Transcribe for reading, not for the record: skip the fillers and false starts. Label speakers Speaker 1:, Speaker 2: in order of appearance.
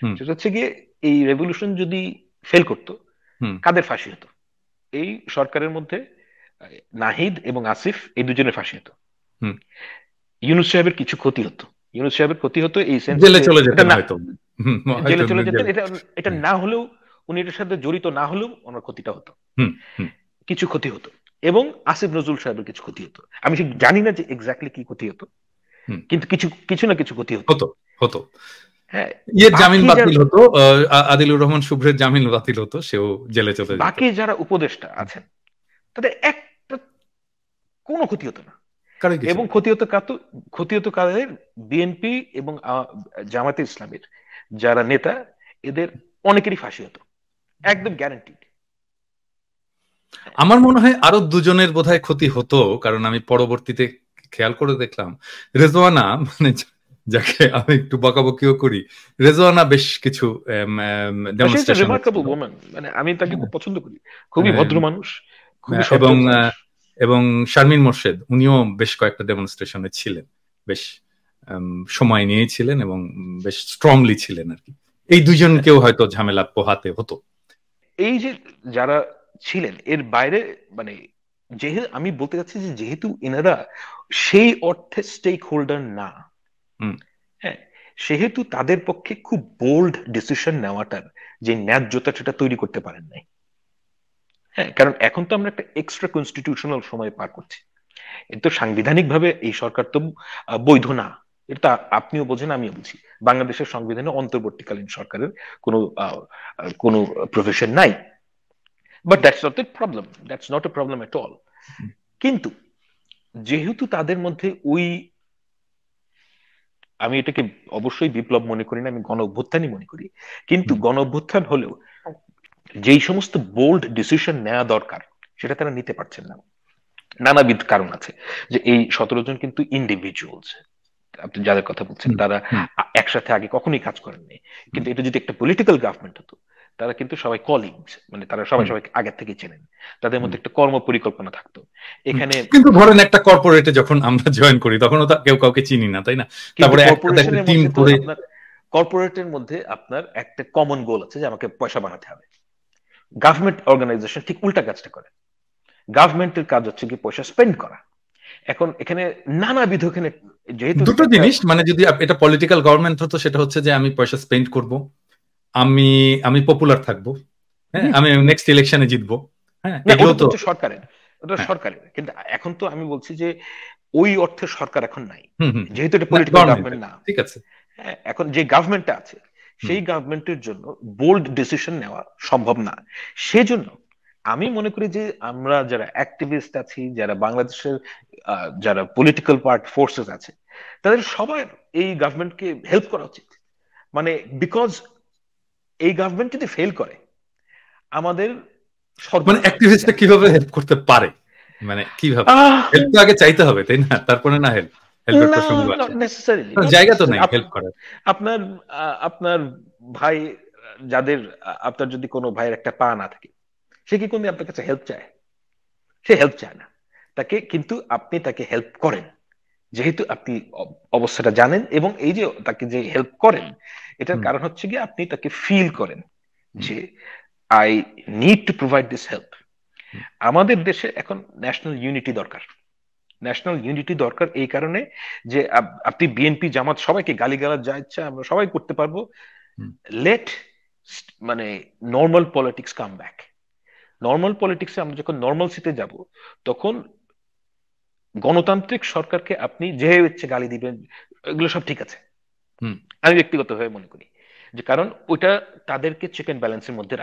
Speaker 1: হুম।
Speaker 2: সেটা হচ্ছে গিয়ে এই রেভলিউশন যদি ফেল করতো,
Speaker 1: হুম।
Speaker 2: কাদের ফাঁসি হতো? এই সরকারের মধ্যে নাহিদ এবং আসিফ এই দুজনের ফাঁসি হতো।
Speaker 1: হুম।
Speaker 2: ইউনূস সাহেবের কিছু ক্ষতি হতো। ইউনূস সাহেবের ক্ষতি হতো এই সেন্সে
Speaker 1: জেলে
Speaker 2: যে
Speaker 1: চলে
Speaker 2: এটা
Speaker 1: যেতেন
Speaker 2: না,
Speaker 1: হয়তো। হুম, হয়তো
Speaker 2: জেলে চলে যেতেন,
Speaker 1: জেলে।
Speaker 2: এটা এটা
Speaker 1: হুম।
Speaker 2: না হলেও, উনি এটার সাথে জড়িত না হলেও ওনার ক্ষতিটা হতো,
Speaker 1: হুম। হুম।
Speaker 2: কিছু ক্ষতি হতো। এবং আসিফ নজরুল সাহেবের কিছু ক্ষতি হতো, আমি ঠিক জানি না যে এক্স্যাক্টলি কি ক্ষতি হতো,
Speaker 1: হুম।
Speaker 2: কিন্তু কিছু কিছু না কিছু ক্ষতি হতো।
Speaker 1: হতো। হতো।
Speaker 2: হ্যাঁ।
Speaker 1: ইয়ের জামিন
Speaker 2: বাকি যারা,
Speaker 1: বাতিল হতো, আদিলুর রহমান শুভ্রের জামিন বাতিল হতো, সেও জেলে চলে যেত।
Speaker 2: বাকি যারা উপদেষ্টা আছেন তাদের একটা কোনো ক্ষতি হতো না।
Speaker 1: কারোই কিছু
Speaker 2: এবং
Speaker 1: হতো না।
Speaker 2: ক্ষতি হতো কাদের? বিএনপি এবং জামাতে ইসলামের যারা নেতা, এদের অনেকেরই ফাঁসি হতো, একদম গ্যারান্টিড।
Speaker 1: আমার মনে হয় আরো দুজনের বোধহয় ক্ষতি হতো, কারণ আমি পরবর্তীতে খেয়াল করে দেখলাম রেজওয়ানা, মানে যাকে আমি একটু বকাবকিও করি, রেজওয়ানা বেশ কিছু
Speaker 2: সে হচ্ছে
Speaker 1: ডেমনস্ট্রেশনে
Speaker 2: রিমার্কেবল
Speaker 1: ছিল।
Speaker 2: ওম্যান, মানে আমি তাকে
Speaker 1: হ্যাঁ।
Speaker 2: খুব পছন্দ করি, খুবই ভদ্র
Speaker 1: আহ,
Speaker 2: মানুষ, খুবই
Speaker 1: এবং
Speaker 2: সজ্জন মানুষ।
Speaker 1: এবং শারমিন মোর্শেদ, উনিও বেশ কয়েকটা ডেমনস্ট্রেশনে ছিলেন, বেশ সময় নিয়েছিলেন এবং বেশ স্ট্রংলি ছিলেন আর কি। এই দুজনকেও হয়তো ঝামেলা পোহাতে হতো।
Speaker 2: এই যে যারা ছিলেন এর বাইরে, মানে যেহেতু আমি বলতে চাচ্ছি যে যেহেতু এনারা সেই অর্থে স্টেক হোল্ডার না,
Speaker 1: হুম।
Speaker 2: হ্যাঁ, সেহেতু তাদের পক্ষে খুব বোল্ড ডিসিশন নেওয়াটার যে ন্যায্যতা সেটা তৈরি করতে পারেন নাই। হ্যাঁ, কারণ এখন তো আমরা একটা এক্সট্রা কনস্টিটিউশনাল সময় পার করছি। এটা তো সাংবিধানিক ভাবে এই সরকার তো বৈধ না। এটা আপনিও বোঝেন, আমিও বুঝি। বাংলাদেশের সংবিধানে অন্তর্বর্তীকালীন সরকারের কোনো কোনো প্রভিশন নাই। But that's not a problem, that's not a problem at all. কিন্তু যেহেতু তাদের মধ্যে ওই, আমি এটাকে অবশ্যই বিপ্লব মনে করি না, আমি গণ অভ্যুত্থানই মনে করি, কিন্তু
Speaker 1: হুম।
Speaker 2: গণ অভ্যুত্থান হলেও যেই সমস্ত বোল্ড ডিসিশন নেওয়া দরকার সেটা তারা নিতে পারছেন না। নানাবিধ কারণ আছে, যে এই 17 জন কিন্তু ইন্ডিভিজুয়ালস, আপনি যাদের কথা বলছেন
Speaker 1: হুম।
Speaker 2: তারা
Speaker 1: হুম।
Speaker 2: একসাথে আগে কখনোই কাজ করেননি।
Speaker 1: হুম।
Speaker 2: কিন্তু এটা যদি একটা পলিটিক্যাল গভর্নমেন্ট হতো, তারা কিন্তু সবাই কলিগস, মানে তারা সবাই
Speaker 1: হুম।
Speaker 2: সবাইকে আগের থেকে চেনেন, তাদের
Speaker 1: হুম।
Speaker 2: মধ্যে একটা কর্ম পরিকল্পনা থাকতো
Speaker 1: হুম।
Speaker 2: এখানে।
Speaker 1: কিন্তু ধরেন একটা কর্পোরেটে যখন আমরা জয়েন করি তখনও তো কেউ কাউকে চিনি না, তাই না?
Speaker 2: কিন্তু
Speaker 1: তারপরে একসাথে একটা
Speaker 2: কর্পোরেশনের
Speaker 1: টিম
Speaker 2: মধ্যে তো
Speaker 1: করে।
Speaker 2: আপনার, কর্পোরেটের মধ্যে আপনার একটা কমন গোল আছে যে আমাকে পয়সা বানাতে হবে। গভর্নমেন্ট অর্গানাইজেশন ঠিক উল্টা কাজটা করে। গভর্নমেন্টের কাজ হচ্ছে কি পয়সা স্পেন্ড করা। এখন এখানে নানাবিধ, এখানে যেহেতু
Speaker 1: দুটো
Speaker 2: একটা,
Speaker 1: জিনিস, মানে যদি এটা পলিটিক্যাল গভর্নমেন্ট হতো সেটা হচ্ছে যে আমি পয়সা স্পেন্ড করব, আমি আমি পপুলার থাকবো, হ্যাঁ, আমি নেক্সট ইলেকশনে জিতবো, হ্যাঁ,
Speaker 2: না
Speaker 1: এগুলো
Speaker 2: ওটা তো
Speaker 1: তো।
Speaker 2: হচ্ছে সরকারের, ওটা
Speaker 1: হ্যাঁ।
Speaker 2: সরকারের, কিন্তু এখন তো আমি বলছি যে ওই অর্থে সরকার এখন নাই,
Speaker 1: হুম। হুম।
Speaker 2: যেহেতু এটা
Speaker 1: না,
Speaker 2: পলিটিক্যাল গভর্নমেন্ট
Speaker 1: গভর্নমেন্টের
Speaker 2: না।
Speaker 1: ঠিক আছে।
Speaker 2: হ্যাঁ, এখন যে গভর্নমেন্টটা আছে
Speaker 1: হুম।
Speaker 2: সেই গভর্নমেন্টের জন্য বোল্ড ডিসিশন নেওয়া সম্ভব না। সেজন্য আমি মনে করি যে আমরা যারা অ্যাক্টিভিস্ট আছি, যারা বাংলাদেশের যারা পলিটিক্যাল ফোর্সেস আছে, তাদের সবার এই গভর্নমেন্টকে হেল্প করা উচিত। মানে বিকজ এই গভর্নমেন্ট যদি ফেল করে আমাদের
Speaker 1: মানে
Speaker 2: সর্বনাশ হবে
Speaker 1: অ্যাক্টিভিস্টটা
Speaker 2: গ্যারান্টি।
Speaker 1: কিভাবে হেল্প করতে পারে, মানে কিভাবে?
Speaker 2: আহ
Speaker 1: হেল্প তো আগে চাইতে হবে, তাই না? তারপরে না হেল্পের
Speaker 2: না,
Speaker 1: প্রসঙ্গ
Speaker 2: নট
Speaker 1: আসে।
Speaker 2: নেসেসারিলি,
Speaker 1: কারণ
Speaker 2: নট
Speaker 1: জায়গা তো
Speaker 2: নেসেসারি।
Speaker 1: নাই হেল্প করার।
Speaker 2: আপনার আপনার ভাই, যাদের আপনার যদি কোনো ভাইয়ের একটা পা না থাকে, সে কি কোনদিন আপনার কাছে হেল্প চায়? সে হেল্প চায় না। তাকে কিন্তু আপনি তাকে হেল্প করেন, যেহেতু আপনি অবস্থাটা জানেন, এবং এই যে তাকে যে হেল্প করেন, এটার
Speaker 1: হুম।
Speaker 2: কারণ হচ্ছে কি আপনি তাকে ফিল করেন
Speaker 1: হুম।
Speaker 2: যে I need to provide this help.
Speaker 1: হুম।
Speaker 2: আমাদের দেশে এখন ন্যাশনাল ইউনিটি দরকার। ন্যাশনাল ইউনিটি দরকার এই কারণে যে আপনি বিএনপি জামাত সবাইকে গালিগালাজ যা ইচ্ছা আমরা সবাই করতে পারবো।
Speaker 1: হুম।
Speaker 2: লেট, মানে normal politics come back. Normal পলিটিক্সে আমরা যখন নর্মালসিতে যাব, তখন গণতান্ত্রিক সরকারকে আপনি যে ইচ্ছে গালি দিবেন, এগুলো সব ঠিক আছে।
Speaker 1: হুম।
Speaker 2: আমি ব্যক্তিগতভাবে মনে করি যে কারণ ওইটা তাদেরকে চেক এন্ড ব্যালেন্সের মধ্যে